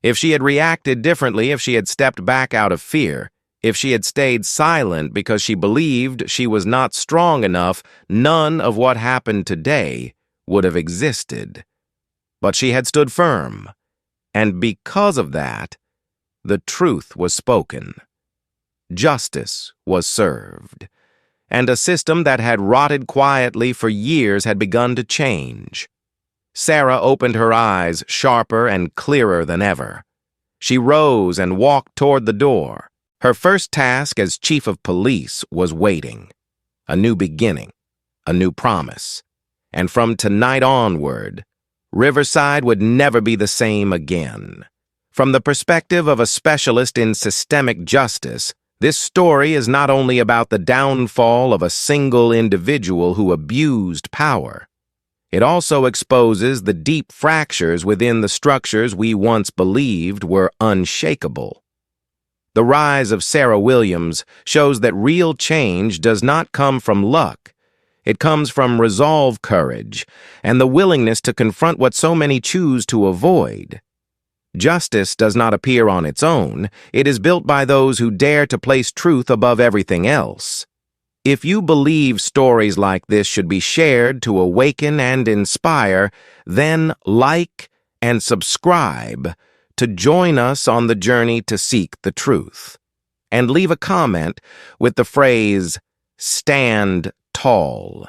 S1: If she had reacted differently, if she had stepped back out of fear, if she had stayed silent because she believed she was not strong enough, none of what happened today would have existed. But she had stood firm, and because of that, the truth was spoken. Justice was served, and a system that had rotted quietly for years had begun to change. Sarah opened her eyes sharper and clearer than ever. She rose and walked toward the door. Her first task as chief of police was waiting. A new beginning, a new promise. And from tonight onward, Riverside would never be the same again. From the perspective of a specialist in systemic justice, this story is not only about the downfall of a single individual who abused power. It also exposes the deep fractures within the structures we once believed were unshakable. The rise of Sarah Williams shows that real change does not come from luck. It comes from resolve courage and the willingness to confront what so many choose to avoid. Justice does not appear on its own. It is built by those who dare to place truth above everything else. If you believe stories like this should be shared to awaken and inspire, then like and subscribe to join us on the journey to seek the truth. And leave a comment with the phrase, "Stand tall."